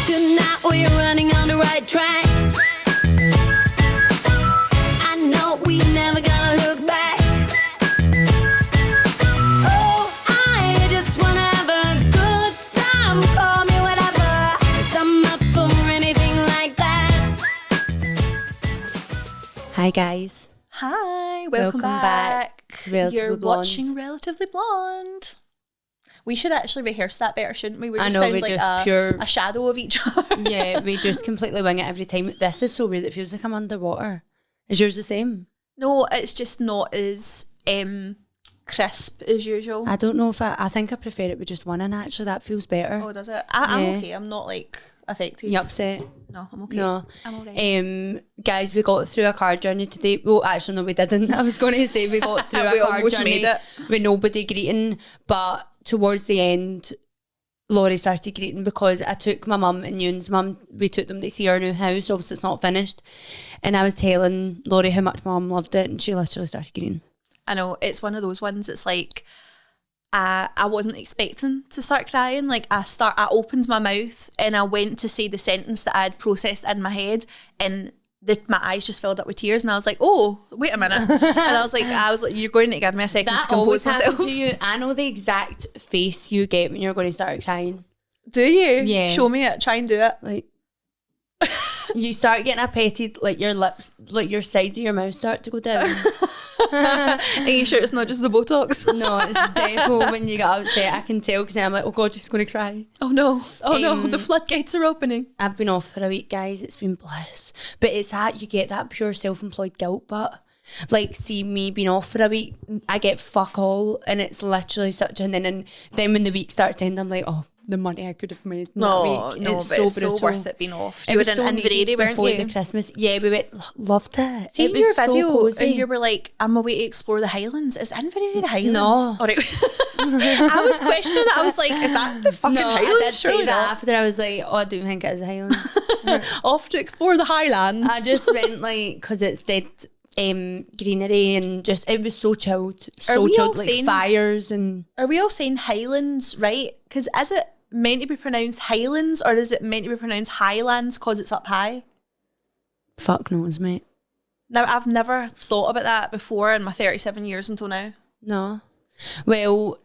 Tonight we're running on the right track. I know we never gonna look back. Oh, I just wanna have a good time. Call me whatever, 'cause I'm up for anything like that. Hi guys. Hi, welcome back. to Relatively You're Blonde. watching Relatively Blonde. We should actually rehearse that better, shouldn't we? We just I know, sound we like just pure- a shadow of each other. Yeah, we just completely wing it every time. This is so weird. It feels like I'm underwater. Is yours the same? No, it's just not as crisp as usual. I don't know if I think I prefer it with just one in, actually. That feels better. Oh, does it? I'm Yeah. okay. I'm not like affected. You upset? No, I'm okay. No. I'm alright. Guys, we got through a car journey today. Well, actually, no, we didn't. I was going to say we got through We a car almost journey made it. with nobody greeting, but towards the end, Lorri started greeting because I took my mum and Ewan's mum. We took them to see our new house. Obviously, it's not finished, and I was telling Lorri how much my mum loved it, and she literally started greeting. I know, it's one of those ones. It's like I wasn't expecting to start crying. Like I opened my mouth and I went to say the sentence that I had processed in my head, and my eyes just filled up with tears, and I was like, "Oh, wait a minute!" And I was like, "You're going to give me a second to That compose always myself." happens to you. I know the exact face you get when you're going to start crying. Do you? Yeah. Show me it. Try and do it. Like, you start getting a petty, like your lips, like your sides of your mouth start to go down. Are you sure it's not just the Botox? No, it's definitely when you get upset. I can tell because I'm like, oh God, she's going to cry. Oh no! Oh no! The floodgates are opening. I've been off for a week, guys. It's been bliss. But it's that you get that pure self-employed guilt. But like, see me being off for a week, I get fuck all, and it's literally such an. And then when the week starts to end, I'm like, oh, the money I could have made in that week. No, but it's so worth it being off. You were in Inverary, weren't before you? the Christmas. Yeah, we went. Loved it. See It was your so video, cozy. and you were like, "I'm away to explore the Highlands." Is Inverary the Highlands? No. All right. I was questioning that. I was like, "Is that the fucking No, Highlands?" I did Surely say that not. after. I was like, oh, I don't think it is Highlands. Off to explore the Highlands. I just went like, because it's dead greenery and just, it was so chilled. So we all chilled, like saying- fires and... Are we all saying Highlands right? Because is it meant to be pronounced Highlands, or is it meant to be pronounced Highlands because it's up high? Fuck knows, mate. Now, I've never thought about that before in my 37 years until now. No. Well,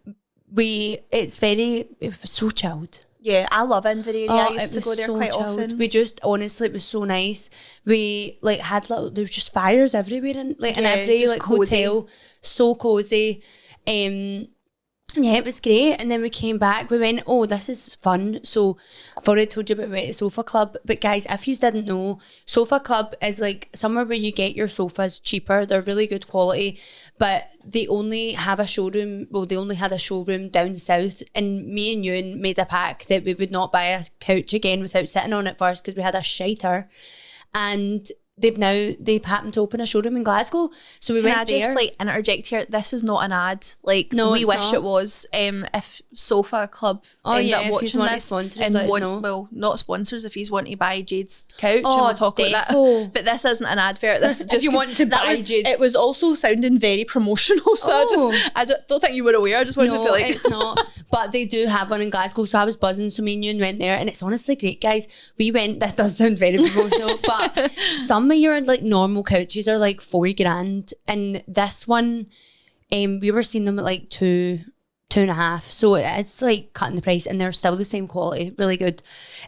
it was so chilled. Yeah, I love Inverary. I used to it go was there so quite chilled. often. We just, honestly, it was so nice. We like had there was just fires everywhere in like in Yeah, every just like cozy. hotel. So cozy. Yeah, it was great. And then we came back. We went, oh, this is fun. So I've already told you about we went to Sofa Club. But guys, if you didn't know, Sofa Club is like somewhere where you get your sofas cheaper. They're really good quality. But they only have a showroom. Well, they only had a showroom down south. And me and Ewan made a pact that we would not buy a couch again without sitting on it first because we had a shiter. And they've happened to open a showroom in Glasgow. So we Can went I there. just like interject here? This is not an ad. Like, No, we it's wish not. it was. If Sofa Club Oh, end yeah, up if watching yous want to this sponsor us, and let us want, know. well, not sponsors, if you want to buy Jade's couch, and Oh, we'll talk about defo. that. But this isn't an advert. This is just you 'cause want to that buy was, Jade's- it was also sounding very promotional. So Oh. I don't think you were aware. I just wanted No, to like. it's not. But they do have one in Glasgow, so I was buzzing. So me and Ewan went there, and it's honestly great, guys. We went. This does sound very promotional, but some of your like normal couches are like $4,000, and this one, we were seeing them at like two and a half. So it's like cutting the price, and they're still the same quality, really good.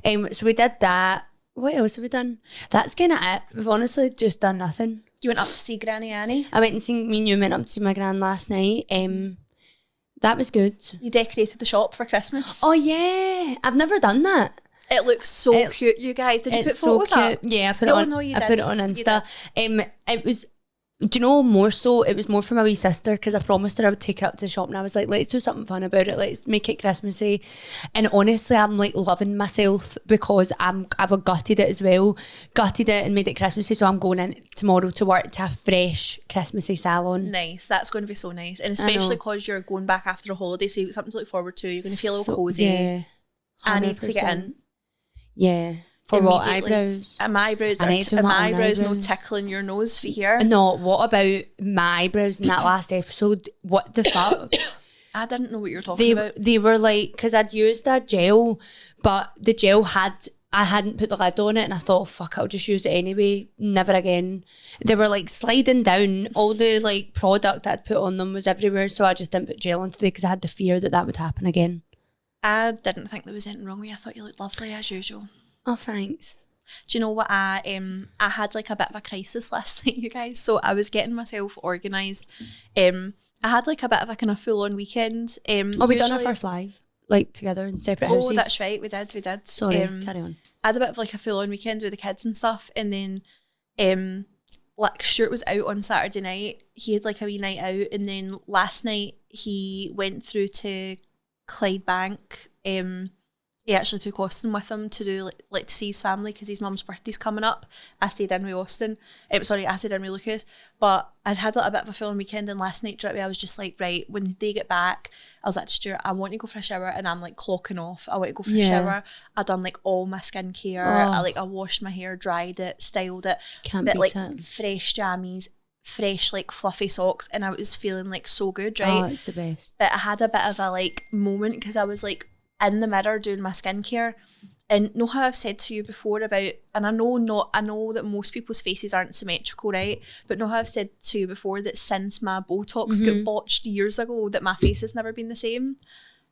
So we did that. What else have we done? That's kind of it. We've honestly just done nothing. You went up to see Granny Annie. I went and seen me and Ewan went up to see my gran last night. That was good. You decorated the shop for Christmas. Oh yeah, I've never done that. It looks so cute, you guys. Did you put It's so photos cute. up? Yeah, I put it Oh, on. no, you I put did. it on You Insta. It was. Do you know more so? It was more for my wee sister because I promised her I would take her up to the shop, and I was like, let's do something fun about it. Let's make it Christmassy. And honestly, I'm like loving myself because I've gutted it as well. Gutted it and made it Christmassy. So I'm going in tomorrow to work to a fresh Christmassy salon. Nice. That's going to be so nice. And especially because you're going back after a holiday, so you've got something to look forward to. You're going to feel all cozy. Yeah, I need to get in. Yeah. For what, Immediately. eyebrows? My eyebrows I need to do my my own eyebrows no eyebrows. tickling your nose for here. No, what about my eyebrows in that last episode? What the fuck? I didn't know what you were talking about. They were like, because I'd used a gel, but the gel had I hadn't put the lid on it, and I thought, oh, fuck, I'll just use it anyway. Never again. They were like sliding down. All the like product that I'd put on them was everywhere, so I just didn't put gel on today because I had the fear that would happen again. I didn't think there was anything wrong with you. I thought you looked lovely as usual. Oh, thanks. Do you know what I had like a bit of a crisis last night, you guys? So I was getting myself organised. I had like a bit of a kind of full on weekend. We done our first live like together in separate houses. Oh, that's right, we did. Sorry, carry on. I had a bit of like a full on weekend with the kids and stuff, and then like Stuart was out on Saturday night. He had like a wee night out, and then last night he went through to Clydebank. He actually took Austin with him to do like to see his family because his mum's birthday's coming up. I stayed in with Austin. I stayed in with Lucas. But I'd had like a bit of a full weekend, and last night I was just like, right, when they get back, I was like, Stuart, I want to go for a shower, and I'm like clocking off. I want to go for a shower. I done like all my skincare. I washed my hair, dried it, styled it. Can't beat it. Fresh jammies, fresh like fluffy socks, and I was feeling like so good, right? Oh, it's the best. But I had a bit of a like moment because I was like in the mirror doing my skincare, and know how I've said to you before about, and I know that most people's faces aren't symmetrical, right? But know how I've said to you before that since my Botox got botched years ago, that my face has never been the same.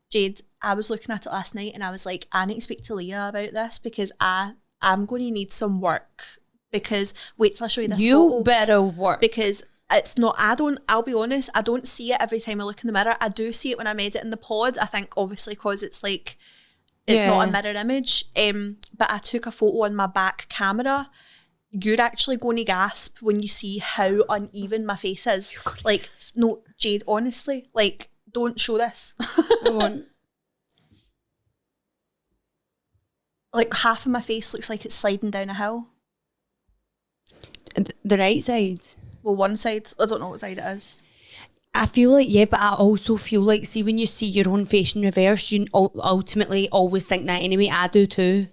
Jade, I was looking at it last night, and I was like, I need to speak to Leah about this because I'm going to need some work. Because wait till I show you this photo. You better work. Because it's not, I'll be honest, I don't see it every time I look in the mirror. I do see it when I'm editing the pod. I think obviously because it's like, it's not a mirror image. But I took a photo on my back camera. You're actually going to gasp when you see how uneven my face is. Like, no, Jade, honestly, like, don't show this. I won't. Like, half of my face looks like it's sliding down a hill. The right side? Well, one side. I don't know what side it is. I feel like, yeah, but I also feel like, see, when you see your own face in reverse, you ultimately always think that anyway. I do too.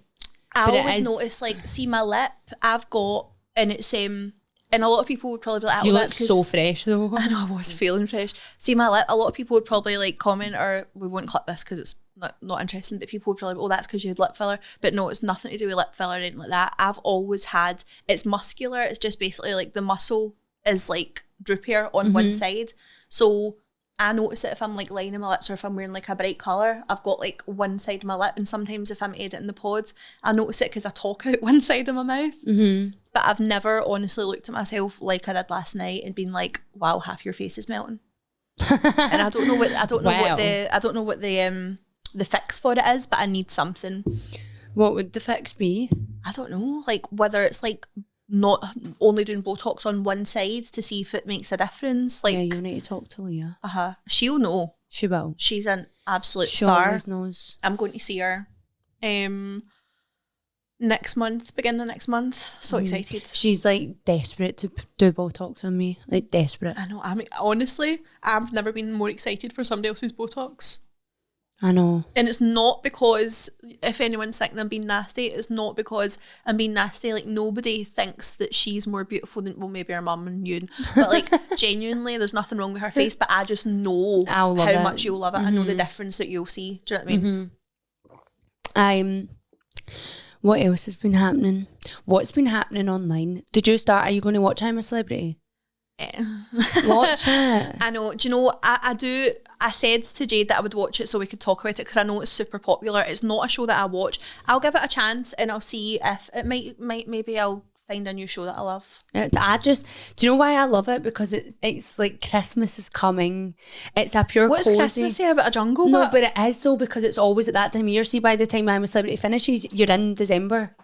I always notice, like, see my lip, I've got, and it's, and a lot of people would probably be like, you look so fresh though. I know, I was feeling fresh. See my lip, a lot of people would probably like comment, or we won't clip this because it's not interesting, but people would probably be, oh, that's because you had lip filler. But no, it's nothing to do with lip filler or anything like that. I've always had, it's muscular, it's just basically like the muscle is like droopier on one side. So I notice it if I'm like lining my lips or if I'm wearing like a bright colour, I've got like one side of my lip, and sometimes if I'm editing the pods, I notice it because I talk out one side of my mouth. But I've never honestly looked at myself like I did last night and been like, wow, half your face is melting. And I don't know what the fix for it is, but I need something. What would the fix be? I don't know, like whether it's like not only doing Botox on one side to see if it makes a difference. Like, yeah, you need to talk to Leah. She'll know. She will. She's an absolute she star. Always knows. I'm going to see her next month, beginning of next month. So excited. She's like desperate to do Botox on me. Like desperate. I know. I mean, honestly, I've never been more excited for somebody else's Botox. I know. And it's not because, if anyone's thinking I'm being nasty, it's not because I'm being nasty. Like, nobody thinks that she's more beautiful than, well, maybe her mum and you. But, like, genuinely, there's nothing wrong with her face, but I just know how much you'll love it. I know the difference that you'll see. Do you know what I mean? What else has been happening? What's been happening online? Did you start, are you going to watch I'm a Celebrity? Watch it. I know. Do you know, I said to Jade that I would watch it so we could talk about it because I know it's super popular. It's not a show that I watch. I'll give it a chance and I'll see if it maybe I'll find a new show that I love. Do you know why I love it? Because it's like Christmas is coming. It's a pure What's cozy. Christmassy about a jungle? No, but it is though, because it's always at that time of year. See, by the time I'm a Celebrity finishes, you're in December.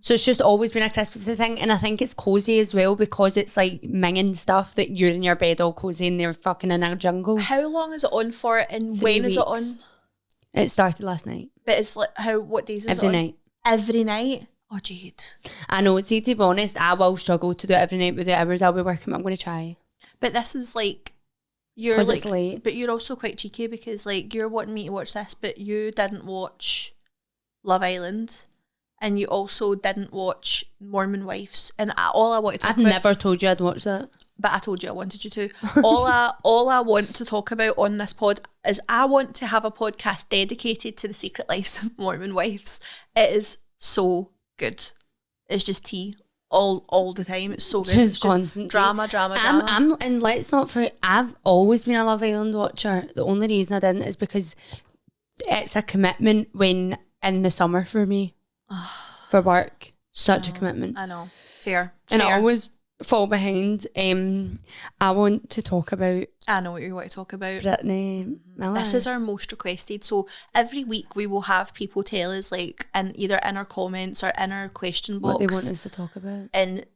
So it's just always been a Christmassy thing, and I think it's cozy as well because it's like minging stuff that you're in your bed all cozy and they're fucking in a jungle. How long is it on for, and 3 when weeks. is it on? It started last night. But it's like, what days is every it on? night. Every night? Oh, Jade. I know, see, to be honest, I will struggle to do it every night with the hours I'll be working, but I'm going to try. But this is like, you're like, it's late. But you're also quite cheeky because like you're wanting me to watch this, but you didn't watch Love Island. And you also didn't watch Mormon Wives. And all I want to talk about... I've never told you I'd watch that. But I told you I wanted you to. All I want to talk about on this pod is I want to have a podcast dedicated to the secret lives of Mormon wives. It is so good. It's just tea all the time. It's so good. Just It's constant drama. and let's not forget, I've always been a Love Island watcher. The only reason I didn't is because it's a commitment when in the summer for me for work. Such a commitment. I know. Fair. And I always fall behind. I want to talk about I know what you want to talk about. Britney Miller. This is our most requested. So every week we will have people tell us, like, either in our comments or in our question box, what they want us to talk about. and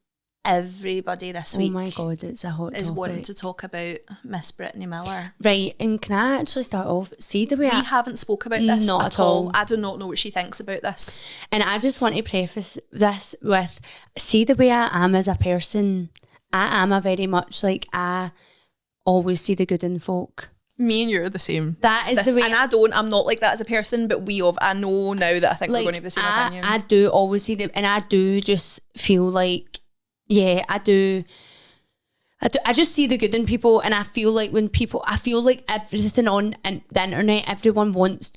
everybody this week Oh my God, it's a hot is topic. wanting to talk about Miss Britney Miller. Right, and can I actually start off? See the way We haven't spoke about this Not at at all. I do not know what she thinks about this. And I just want to preface this with, see the way I am as a person. I am a very much like, I always see the good in folk. Me and you are the same. That is the way. And I'm not like that as a person, but I know now that I think we're going to have the same opinion. I do always see them, and I do just feel like, yeah, I do. I just see the good in people, and I feel like I feel like everything on the internet, everyone wants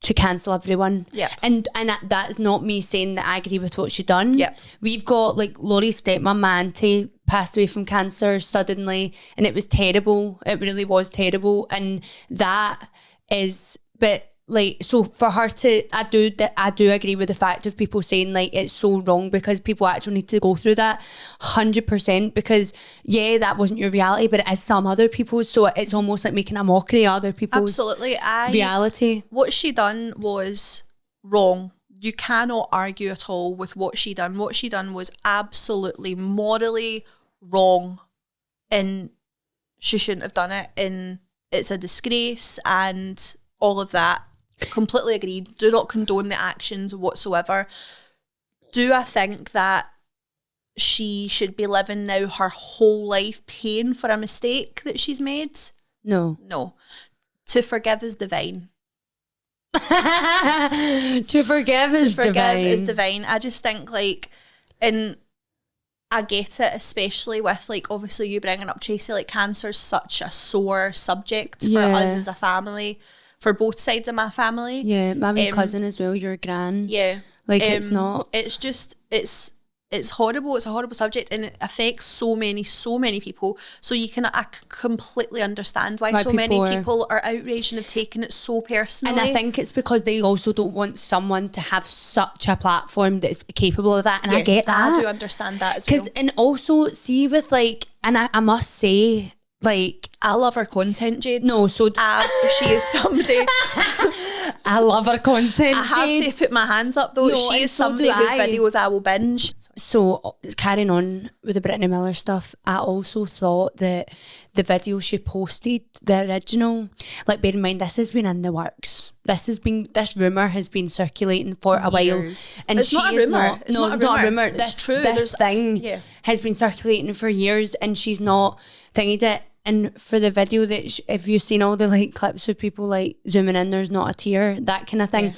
to cancel everyone. Yeah. And that's not me saying that I agree with what she done. Yeah. We've got like Lorri's stepmom Auntie passed away from cancer suddenly, and it was terrible. It really was terrible. And that is, but like, so for her to, I do agree with the fact of people saying like it's so wrong because people actually need to go through that 100%, because yeah, that wasn't your reality, but it is some other people's, so it's almost like making a mockery of other people's reality. What she done was wrong. You cannot argue at all with what she done. What she done was absolutely morally wrong, and she shouldn't have done it, and it's a disgrace and all of that. Completely agreed. Do not condone the actions whatsoever. Do I think that she should be living now her whole life paying for a mistake that she's made? No. To forgive is divine. To forgive is divine. I just think like, and I get it, especially with like obviously you bringing up Tracy, like cancer's such a sore subject for us as a family, for both sides of my family. Yeah, my cousin as well, your gran. Yeah. Like it's not. It's just, it's horrible. It's a horrible subject, and it affects so many people. So I completely understand why so many people are outraged and have taken it so personally. And I think it's because they also don't want someone to have such a platform that's capable of that. And I get that. I do understand that as well. And also, see with like, and I must say, like, I love her content, Jade. No, so she is somebody. I love her content. I have Jade. to put my hands up though. No, she is so somebody whose videos I will binge. So carrying on with the Britney Miller stuff, I also thought that the video she posted, the original, like bear in mind this has been in the works. This rumour has been circulating for a while. And it's not a rumour. It's not a rumour. It's true. This thing has been circulating for years, and she's not thingied it. And for the video that if you've seen all the like clips of people like zooming in, there's not a tear, that kind of thing. Yeah.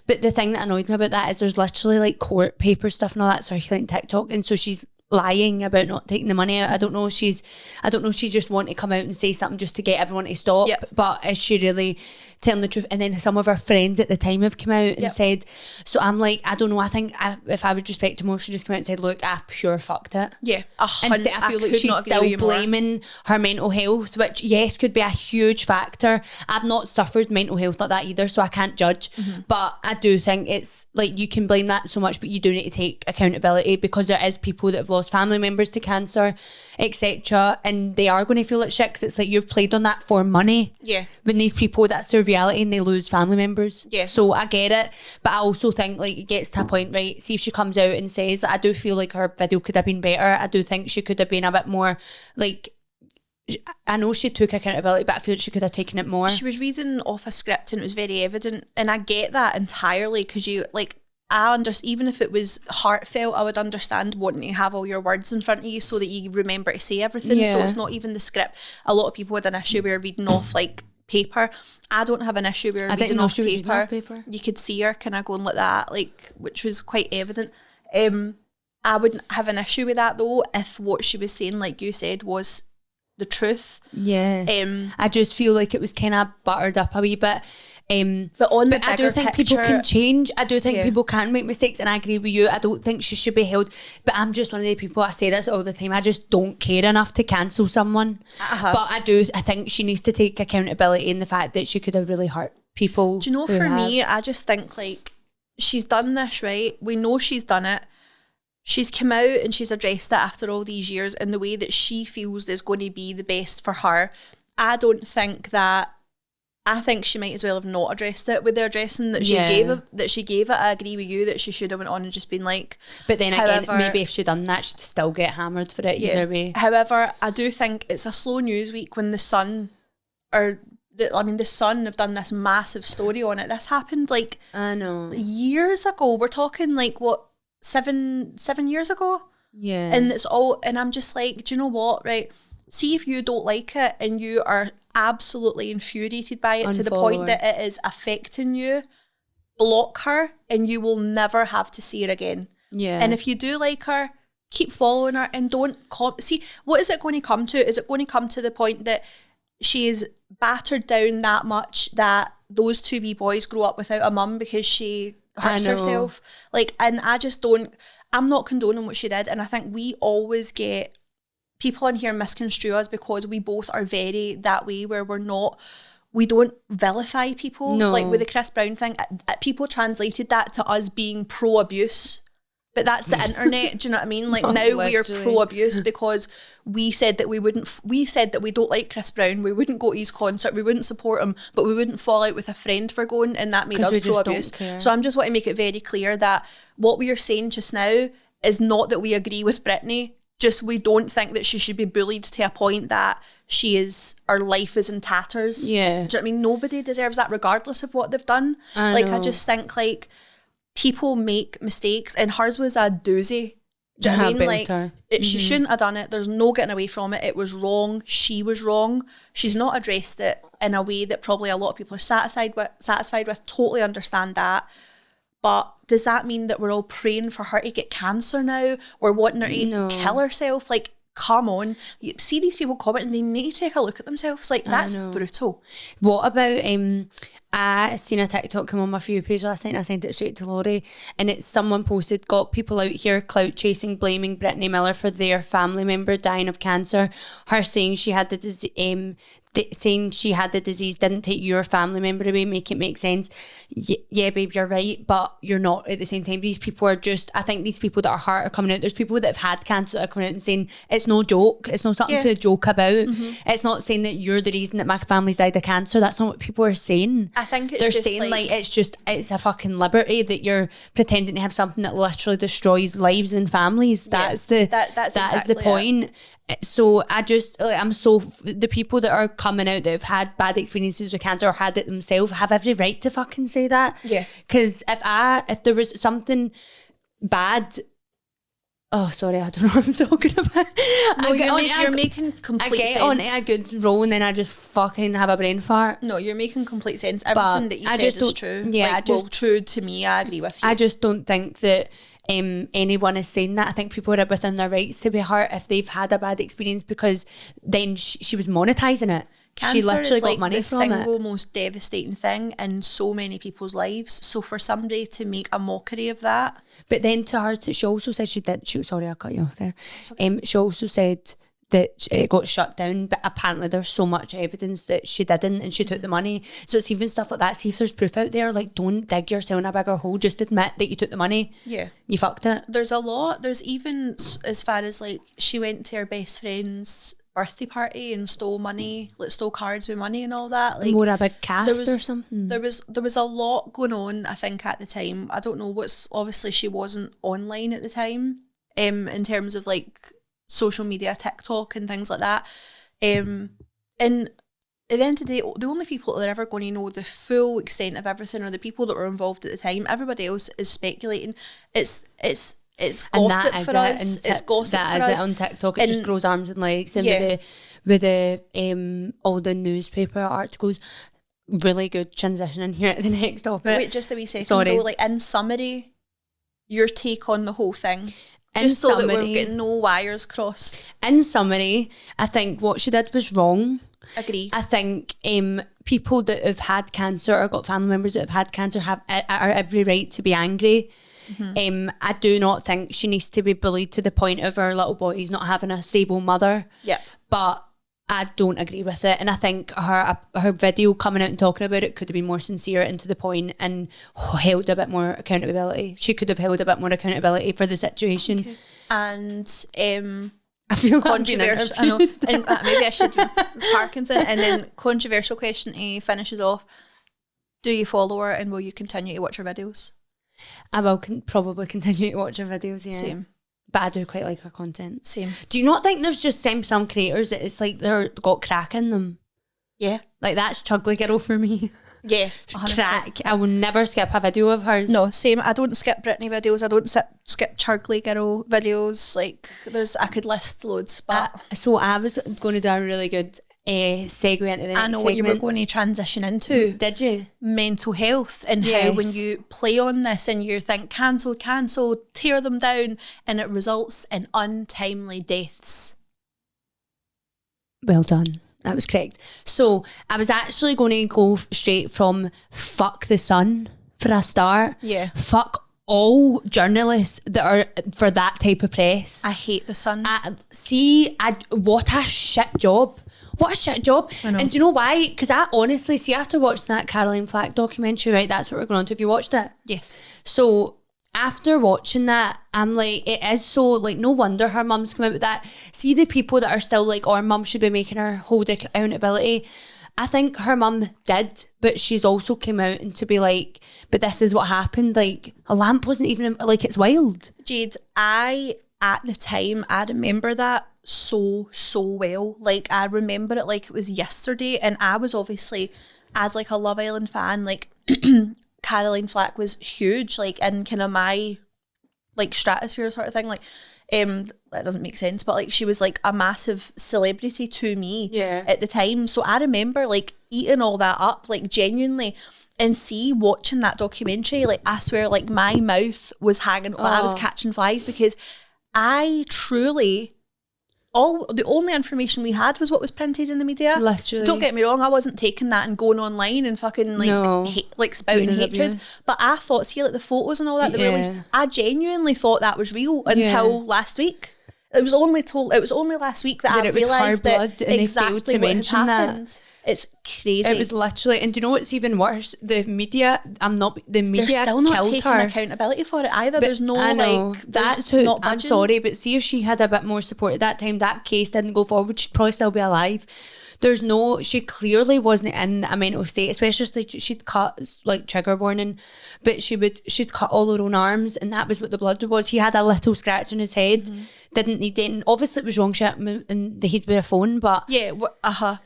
But the thing that annoyed me about that is there's literally like court paper stuff and all that circulating TikTok, and so she's lying about not taking the money out. I don't know if she just wanted to come out and say something just to get everyone to stop. Yep. But is she really telling the truth? And then some of her friends at the time have come out and said, so I'm like, I don't know, I think if I would respect her more, she just came out and said, look, I pure fucked it. Yeah. Instead, I feel like she's still blaming her mental health, which yes, could be a huge factor. I've not suffered mental health like that either, so I can't judge. Mm-hmm. But I do think it's like, you can blame that so much, but you do need to take accountability, because there is people that have lost family members to cancer, etc., and they are going to feel like shit, 'cause it's like you've played on that for money. Yeah. When these people, that's their reality, and they lose family members. Yeah. So I get it, but I also think like it gets to a point, right? See if she comes out and says, I do feel like her video could have been better. I do think she could have been a bit more like, I know she took accountability, but I feel like she could have taken it more. She was reading off a script and it was very evident, and I get that entirely, because you like, even if it was heartfelt, I would understand wanting to have all your words in front of you so that you remember to say everything. So it's not even the script. A lot of people had an issue with reading off like paper. I don't have an issue with reading off paper. You could see her kind of going like that, like, which was quite evident. I wouldn't have an issue with that though if what she was saying, like you said, was the truth. Yeah. I just feel like it was kind of buttered up a wee bit. But on the I do bigger think picture, people can change. I do think Yeah. people can make mistakes, and I agree with you. I don't think she should be held. But I'm just one of the people, I say this all the time, I just don't care enough to cancel someone. But I think she needs to take accountability in the fact that she could have really hurt people. Do you know, for me, I just think like she's done this, right? We know she's done it. She's come out and she's addressed it after all these years in the way that she feels is going to be the best for her. I don't think that. I think she might as well have not addressed it with the addressing that she gave it. I agree with you that she should have went on and just been like. But then again, maybe if she'd done that, she'd still get hammered for it either way. However, I do think it's a slow news week when the Sun the Sun have done this massive story on it. This happened like I know years ago. We're talking like what 7 years ago. Yeah, and it's all. And I'm just like, do you know what? Right. See if you don't like it and you are absolutely infuriated by it to the point that it is affecting you, block her and you will never have to see her again. Yeah. And if you do like her, keep following her and don't see, what is it going to come to? Is it going to come to the point that she is battered down that much that those two wee boys grow up without a mum because she hurts herself? Like, and I'm not condoning what she did. And I think we always get people in here misconstrue us because we both are very that way where we don't vilify people. No. Like with the Chris Brown thing, people translated that to us being pro-abuse. But that's the internet, do you know what I mean? Like now we are pro-abuse because we said that we said that we don't like Chris Brown, we wouldn't go to his concert, we wouldn't support him, but we wouldn't fall out with a friend for going, and that made us pro-abuse. So I'm just want to make it very clear that what we are saying just now is not that we agree with Britney, just we don't think that she should be bullied to a point that her life is in tatters. Yeah. Do you know what I mean? Nobody deserves that regardless of what they've done. I just think like people make mistakes and hers was a doozy. Do you know what I mean? Like she shouldn't have done it. There's no getting away from it. It was wrong. She was wrong. She's not addressed it in a way that probably a lot of people are satisfied with. Totally understand that. But does that mean that we're all praying for her to get cancer now? We're wanting her to kill herself? Like, come on. You see these people commenting, they need to take a look at themselves. Like, that's brutal. What about, I seen a TikTok come on my For You page last night and I sent it straight to Lorri, and it's someone posted, got people out here clout chasing, blaming Britney Miller for their family member dying of cancer. Her saying she had the disease didn't take your family member away, make it make sense. Yeah, babe, you're right, but you're not at the same time. These people are just, I think these people that are hurt are coming out. There's people that have had cancer that are coming out and saying it's no joke, it's not something to joke about. It's not saying that you're the reason that my family's died of cancer. That's not what people are saying. I think they're just saying like it's a fucking liberty that you're pretending to have something that literally destroys lives and families. That's exactly the point. So I just the people that are coming out that have had bad experiences with cancer or had it themselves have every right to fucking say that. Yeah. Because if there was something bad. Oh, sorry, I don't know what I'm talking about. No, you're making complete sense. I get on a good roll and then I just fucking have a brain fart. No, you're making complete sense. Everything that you said is true. Yeah, true to me. I agree with you. I just don't think that anyone is saying that. I think people are within their rights to be hurt if they've had a bad experience, because then she was monetizing it. Cancer she literally is like got money the from it. single most devastating thing in so many people's lives. So for somebody to make a mockery of that. But then to her, she also said sorry, I cut you off there. She also said that it got shut down, but apparently there's so much evidence that she didn't and she took the money. So it's even stuff like that. See if there's proof out there, like don't dig yourself in a bigger hole, just admit that you took the money. Yeah. You fucked it. There's a lot. There's even as far as like she went to her best friend's birthday party and stole money, like stole cards with money and all that. Like more a big cast or something. There was a lot going on, I think, at the time. I don't know obviously she wasn't online at the time, in terms of like social media, TikTok and things like that. And at the end of the day, the only people that are ever going to know the full extent of everything are the people that were involved at the time. Everybody else is speculating. It's gossip for us. It's gossip for us. That is it on TikTok. It just grows arms and legs. And with the all the newspaper articles, really good transition in here at the next topic. Wait, just a wee second. Sorry. Though, like in summary, your take on the whole thing. Just so that we're getting no wires crossed. In summary, I think what she did was wrong. Agree. I think people that have had cancer or got family members that have had cancer are every right to be angry. I do not think she needs to be bullied to the point of her little boys not having a stable mother. Yep. But I don't agree with it, and I think her video coming out and talking about it could have been more sincere and to the point and held a bit more accountability. She could have held a bit more accountability for the situation. Okay. And I feel controversial. I know. And maybe I should do Parkinson. And then controversial question A finishes off. Do you follow her and will you continue to watch her videos? I will probably continue to watch her videos. Yeah. Same. But I do quite like her content. Same. Do you not think there's just some creators that it's like they're got crack in them? Yeah. Like that's Chugly Girl for me. Yeah. 100%. Crack. I will never skip a video of hers. No, same. I don't skip Britney videos. I don't skip Chugly Girl videos. Like I could list loads. But so I was going to do a really good segue into the next I know what you were segment. going to transition into. Did you? Mental health and how Yes. when you play on this and you think cancel, tear them down, and it results in untimely deaths. Well done. That was correct. So I was actually going to go straight from fuck the Sun for a start. Yeah. Fuck all journalists that are for that type of press. I hate the Sun. What a shit job. What a shit job. And do you know why? Because I honestly, see, after watching that Caroline Flack documentary, right, that's what we're going on to. Have you watched it? Yes. So after watching that, I'm like, it is so, like, no wonder her mum's come out with that. See the people that are still like, our mum should be making her hold accountability. I think her mum did, but she's also come out and to be like, but this is what happened. Like, a lamp wasn't even, like, it's wild. Jade, at the time, I remember that so well. Like, I remember it like it was yesterday, and I was obviously, as like a Love Island fan, like Caroline Flack was huge, like in kind of my like stratosphere sort of thing. Like, that doesn't make sense, but like she was like a massive celebrity to me at the time. So I remember like eating all that up, like genuinely, and watching that documentary, like I swear, like my mouth was hanging, I was catching flies because I truly, the only information we had was what was printed in the media. Literally. Don't get me wrong, I wasn't taking that and going online and fucking like spouting hatred. But I thought, see, like the photos and all that were released, I genuinely thought that was real until last week. It was only last week that I realised that exactly what had happened. It's crazy. It was literally, and do you know what's even worse? The media, They're still not killed taking her. accountability for it either. But There's no I know, like, that's there's who, not I'm budging. sorry, but see if she had a bit more support at that time, that case didn't go forward, she'd probably still be alive. She clearly wasn't in a mental state, especially like she'd cut, like trigger warning, but she'd cut all her own arms, and that was what the blood was. He had a little scratch on his head, didn't need it, and obviously it was wrong shit in the head with a phone, but yeah,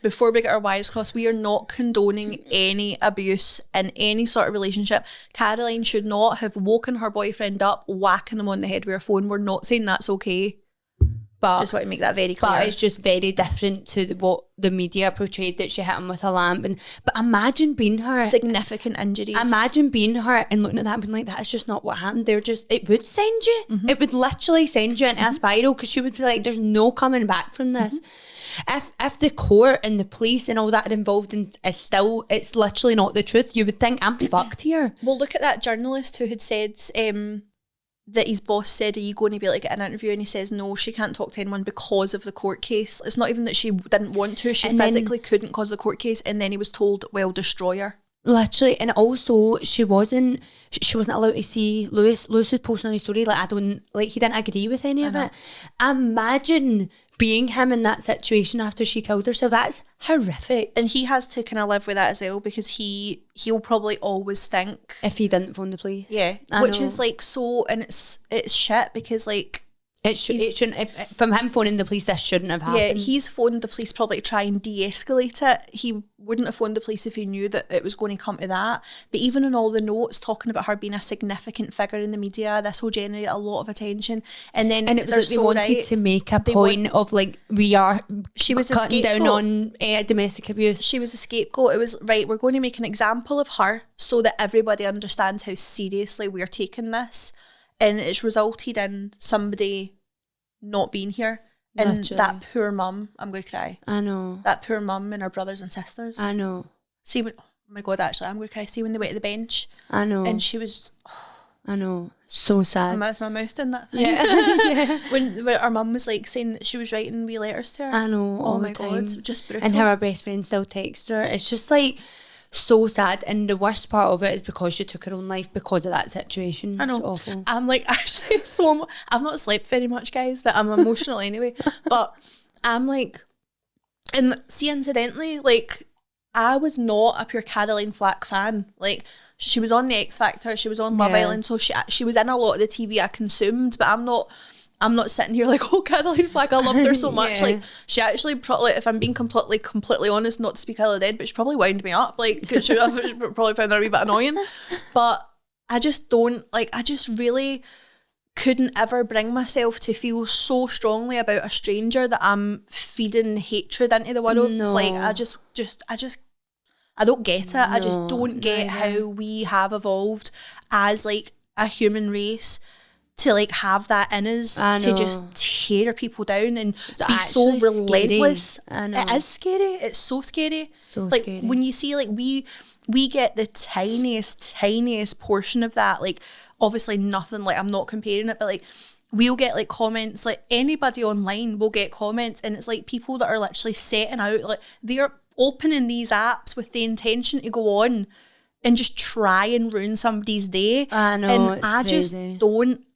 before we get our wires crossed, we are not condoning any abuse in any sort of relationship. Caroline should not have woken her boyfriend up, whacking him on the head with her phone. We're not saying that's okay. But just want to make that very clear. But it's just very different to what the media portrayed, that she hit him with a lamp. But imagine being her. Significant injuries. Imagine being her and looking at that and being like, that's just not what happened. It would send you. It would literally send you into a spiral, because she would be like, there's no coming back from this. If the court and the police and all that are involved in it's literally not the truth, you would think I'm fucked here. Well, look at that journalist who had said that his boss said, are you going to be like at an interview? And he says, no, she can't talk to anyone because of the court case. It's not even that she didn't want to, she physically couldn't because of the court case. And then he was told, well, destroy her. Literally. And also she wasn't allowed to see Lewis was posting on his story, he didn't agree with any of it. Imagine being him in that situation after she killed herself. That's horrific. And he has to kind of live with that as well, because he'll probably always think, if he didn't phone the police, which is like so, and it's shit, because like it shouldn't. From him phoning the police, this shouldn't have happened. Yeah, he's phoned the police probably to try and de-escalate it. He wouldn't have phoned the police if he knew that it was going to come to that. But even in all the notes talking about her being a significant figure in the media, this will generate a lot of attention. And it was like they wanted to make a point of like, she was cutting down on domestic abuse. She was a scapegoat. It was, right, we're going to make an example of her so that everybody understands how seriously we're taking this. and it's resulted in somebody not being here. And Literally. that poor mum, I'm going to cry. I know. That poor mum and her brothers and sisters. I know. See when, oh my God, actually, I'm going to cry. See when they went to the bench. I know. And she was, I know. So sad. that's my mouth in that thing. Yeah. when our mum was like saying that she was writing wee letters to her. I know. Oh All my the time. God, just brutal. And how her best friend still texts her. It's just like so sad. And the worst part of it is because she took her own life because of that situation. I know. It's awful. I'm like, actually, I've not slept very much, guys, but I'm emotional anyway. But I'm like, and see, incidentally, like, I was not a pure Caroline Flack fan. Like, she was on the X Factor, she was on Love Yeah. Island, so she was in a lot of the TV I consumed, but I'm not sitting here like, oh, Caroline Flack, I loved her so much. Yeah. Like, she actually probably, if I'm being completely honest, not to speak ill of the dead, but she probably wound me up. Like, she probably found her a wee bit annoying. But I just really couldn't ever bring myself to feel so strongly about a stranger that I'm feeding hatred into the world. No. It's like, I don't get it. I just No, don't get neither. how we have evolved as like a human race to like have that in us I to know. just tear people down and It's be so actually relentless. scary. I know. It is scary. It's so scary. So like scary. when you see like we get the tiniest portion of that. Like obviously nothing, like I'm not comparing it, but like we'll get like comments, like anybody online will get comments, and it's like people that are literally setting out, like they're opening these apps with the intention to go on and just try and ruin somebody's day. I know, and it's I crazy.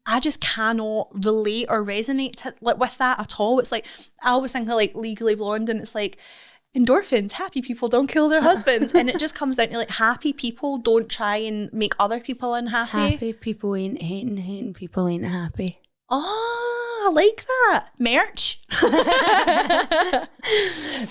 I just cannot relate or resonate like with that at all. It's like I always think of like Legally Blonde, and it's like endorphins, happy people don't kill their husbands, and it just comes down to like happy people don't try and make other people unhappy. Happy people ain't hating, hating people ain't happy. Oh, I like that. Merch.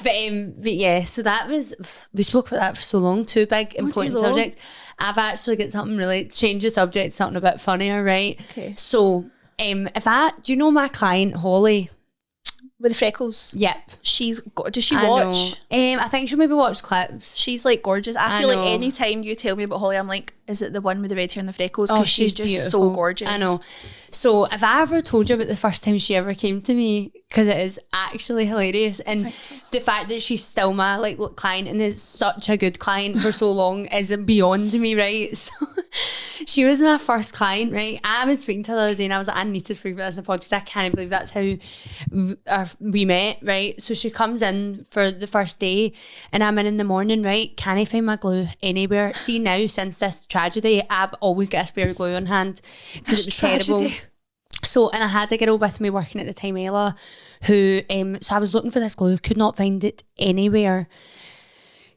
But yeah, so that was, we spoke about that for so long, too big, important so long. subject. I've actually got something really, change the subject, something a bit funnier, right? Okay. So, do you know my client, Holly? With the freckles. Yep. Does she I watch? know. I think she'll maybe watch clips. She's like gorgeous. I I feel like know. any time you tell me about Holly, I'm like, is it the one with the red hair and the freckles? Oh, Because she's just beautiful. so gorgeous. I know. So if I ever told you about the first time she ever came to me, because it is actually hilarious, and the fact that she's still my like client and is such a good client for so long is beyond me, right? So she was my first client, right? I was speaking to her the other day and I was like, I need to speak about this in the podcast. I can't believe that's how we met, right? So she comes in for the first day and I'm in the morning, right? Can I find my glue anywhere? See now, since this tragedy, I've always got a spare glue on hand because it was terrible. So, and I had a girl with me working at the time, Ella, who, so I was looking for this glue, could not find it anywhere.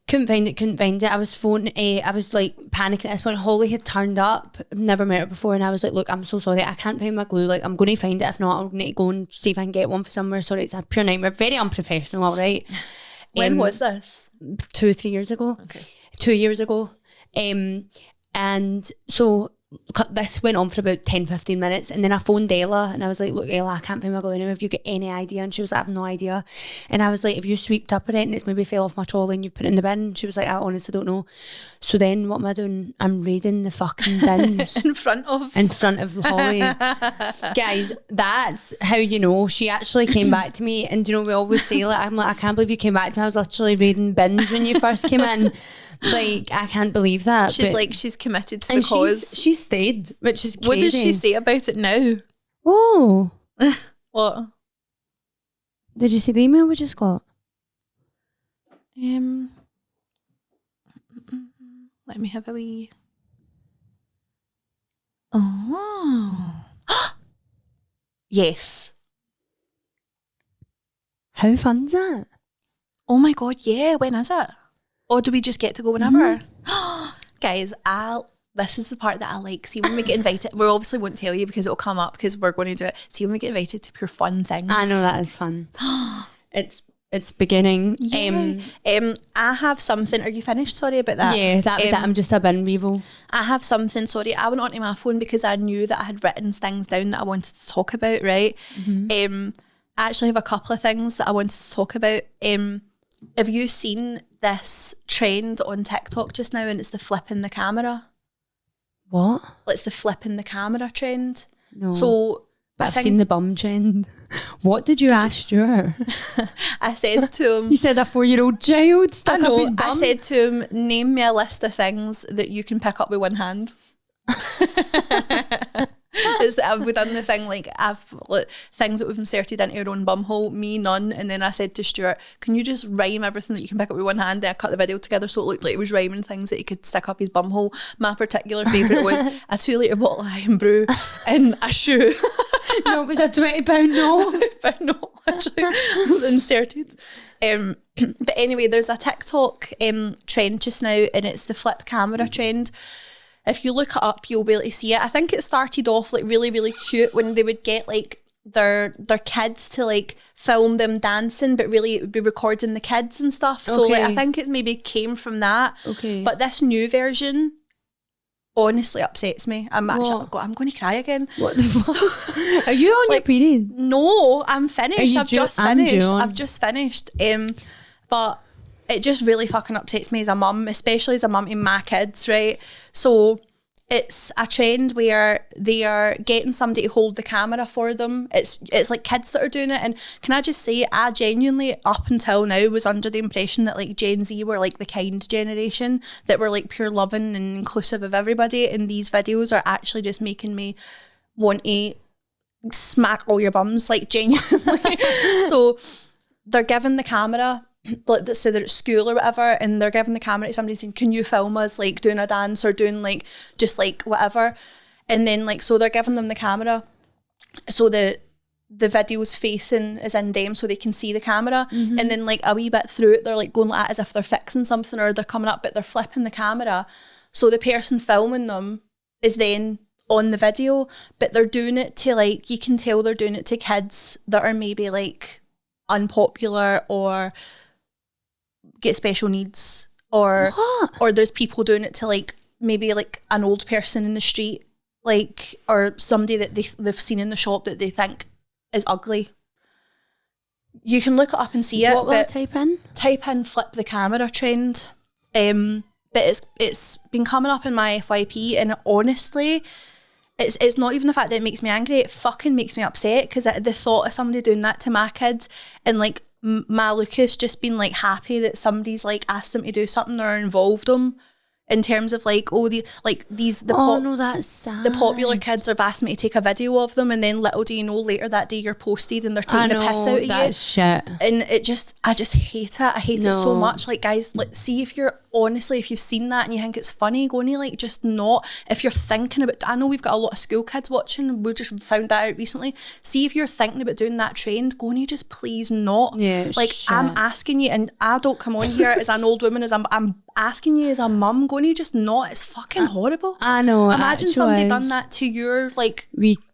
Couldn't find it. I was I was like panicking at this point. Holly had turned up, never met her before, and I was like, look, I'm so sorry, I can't find my glue. Like, I'm going to find it. If not, I'm going to go and see if I can get one from somewhere. Sorry, it's a pure nightmare. Very unprofessional, all right. When was this? 2 or 3 years ago. Okay. 2 years ago. And so this went on for about 10-15 minutes, and then I phoned Ella and I was like, look, Ella, I can't find my glue anywhere. Have you got any idea? And she was like, I have no idea. And I was like, have you sweeped up on it and it's maybe fell off my trolley and you put it in the bin? She was like, I honestly don't know. So then what am I doing? I'm raiding the fucking bins In front of Holly. Guys, that's how you know she actually came back to me. And you know, we always say, like, I'm like, I can't believe you came back to me. I was literally raiding bins when you first came in. Like, I can't believe that. She's but- like, she's committed to the and cause. she's stayed, which is crazy. What does she say about it now? Oh, What? did you see the email we just got? Let me have a wee. Oh. Yes. How fun's that? Oh my God, yeah. When is it? Or do we just get to go whenever? Guys, this is the part that I like. See, when we get invited, we obviously won't tell you because it'll come up because we're going to do it. See, when we get invited to pure fun things. I know that is fun. It's beginning. Yeah. I have something. Are you finished? Sorry about that. Yeah, that was it. I'm just a bin revo. I have something. Sorry, I went onto my phone because I knew that I had written things down that I wanted to talk about. Right. I actually have a couple of things that I wanted to talk about. Have you seen this trend on TikTok just now? And it's the flipping the camera. What? It's the flipping the camera trend. No. So But I've seen the bum trend. What did you ask Stuart? I said to him, He said a 4-year-old child stuck up his bum. I said to him, name me a list of things that you can pick up with one hand. Is that I've done the thing like things that we've inserted into your own bum hole, me none. And then I said to Stuart, can you just rhyme everything that you can pick up with one hand? Then I cut the video together so it looked like it was rhyming things that he could stick up his bum hole. My particular favourite was a 2-litre bottle of Eyebrow and a shoe. No, it was a £20 note. But no, actually inserted. But anyway, there's a TikTok trend just now, and it's the flip camera trend. If you look it up, you'll be able to see it. I think it started off like really, really cute when they would get like their kids to like film them dancing, but really it would be recording the kids and stuff. So like, I think it's maybe came from that. Okay. But this new version honestly upsets me. I'm actually, I'm going to cry again. What the fuck? Are you on your period? No, I'm finished. I've just finished. I'm I've just finished. But it just really fucking upsets me as a mum, especially as a mum to my kids, right? So it's a trend where they are getting somebody to hold the camera for them. It's like kids that are doing it. And can I just say, I genuinely, up until now, was under the impression that like Gen Z were like the kind generation, that were like pure loving and inclusive of everybody. And these videos are actually just making me want to smack all your bums, like genuinely. So they're giving the camera, like so they're at school or whatever, and they're giving the camera to somebody saying, can you film us like doing a dance or doing like just like whatever? And then like, so they're giving them the camera so the video's facing is in them so they can see the camera. And then like a wee bit through it, they're like going like that as if they're fixing something or they're coming up, but they're flipping the camera so the person filming them is then on the video, but they're doing it to like, you can tell they're doing it to kids that are maybe like unpopular or get special needs, or there's people doing it to like maybe like an old person in the street, like, or somebody that they've seen in the shop that they think is ugly. You can look it up and see it. What will I type in? Type in flip the camera trend. But it's been coming up in my FYP, and honestly, it's not even the fact that it makes me angry, it fucking makes me upset, because the thought of somebody doing that to my kids, and like my Lucas just being like happy that somebody's like asked them to do something or involved them in terms of like, oh, that's sad. The popular kids have asked me to take a video of them, and then little do you know, later that day you're posted and they're taking the piss out of you. That's shit. And I just hate it. I hate it so much. Like, guys, like, see if you're honestly, if you've seen that and you think it's funny, go and like just not. If you're thinking about, I know we've got a lot of school kids watching, we just found that out recently. See if you're thinking about doing that trend, go and just please not. Yeah, like shit. I'm asking you, and I don't come on here as an old woman, as I'm asking you as a mum, go and just not. It's fucking horrible. I know. Imagine somebody done that to your like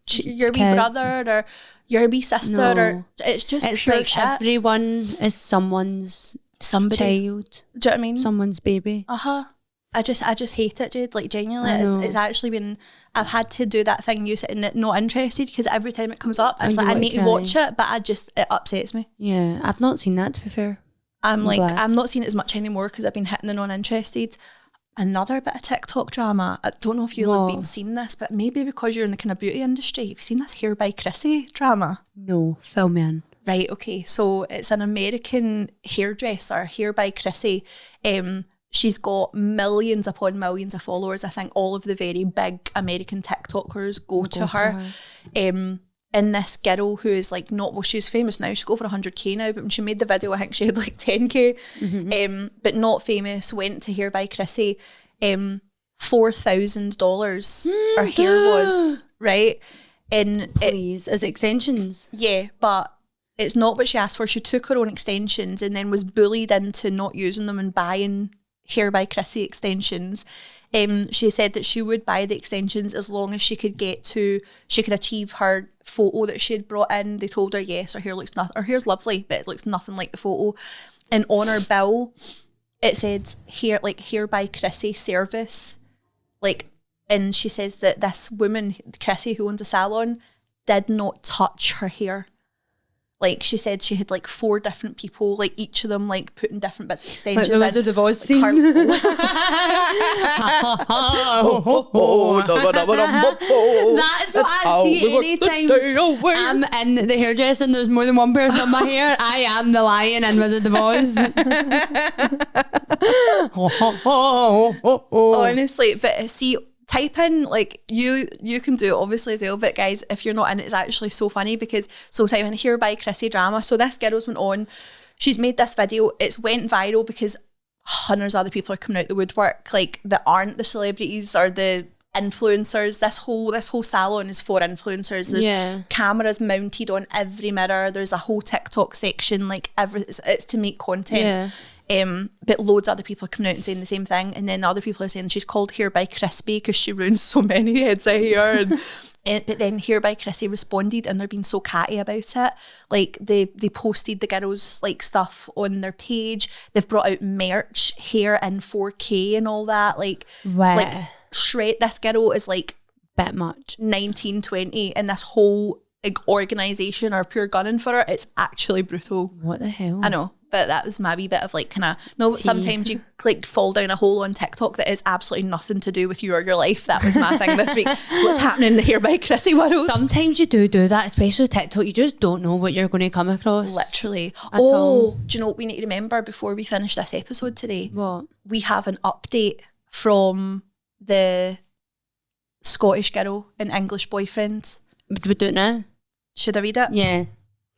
your wee brother or your wee sister, or it's pure like shit. Everyone is someone's somebody child. Do you know what I mean? Someone's baby. I just hate it, Jade. Like genuinely, it's actually been. I've had to do that thing you said, not interested, because every time it comes up, it's like I need to watch it, but it upsets me. Yeah, I've not seen that, to be fair. I'm not seeing it as much anymore because I've been hitting the non-interested. Another bit of TikTok drama. I don't know if you've been seeing this, but maybe because you're in the kind of beauty industry, have you seen this Hair by Chrissy drama? No, fill me in. Right, okay. So it's an American hairdresser, Hair by Chrissy. She's got millions upon millions of followers. I think all of the very big American TikTokers go to her. And this girl who is like she's famous now, she's got over 100k now, but when she made the video, I think she had like 10k, but not famous, went to Hair by Chrissy, $4,000 her hair was, right? And please, as extensions? Yeah, but it's not what she asked for. She took her own extensions and then was bullied into not using them and buying Hair by Chrissy extensions. She said that she would buy the extensions as long as she could achieve her photo that she had brought in. They told her, yes, her hair's lovely, but it looks nothing like the photo. And on her bill, it said Hair by Chrissy service. Like, and she says that this woman, Chrissy, who owns a salon, did not touch her hair. Like she said she had like 4 different people, like each of them like putting different bits of extensions Like the Wizard of Oz scene. That's what I see anytime I'm in the hairdresser and there's more than one person on my hair. I am the lion in Wizard of Oz. Honestly, but see, type in, like, you can do it obviously as well, but guys, if you're not in, it's actually so funny because, so type in Here by Chrissy drama. So this girl's went on, she's made this video, it's went viral because hundreds of other people are coming out the woodwork, like, that aren't the celebrities or the influencers. This whole salon is for influencers. There's cameras mounted on every mirror. There's a whole TikTok section, like, it's to make content. But loads of other people are coming out and saying the same thing, and then the other people are saying she's called Hair by Crispy because she ruins so many heads of hair. But then Hair by Chrissy responded, and they're being so catty about it. Like they posted the girls' like stuff on their page. They've brought out merch, hair in 4K and all that. Like, like shred. This girl is like bit much 19, 20, and this whole like organisation are pure gunning for her. It's actually brutal. What the hell? I know. But that was my wee bit of like kind of, no, sometimes you like fall down a hole on TikTok that is absolutely nothing to do with you or your life. That was my thing this week. What's happening in the Hair by Chrissy world? Sometimes you do that, especially TikTok. You just don't know what you're going to come across. Literally. All. Do you know what we need to remember before we finish this episode today? What? We have an update from the Scottish girl and English boyfriend. We do it now? Should I read it? Yeah.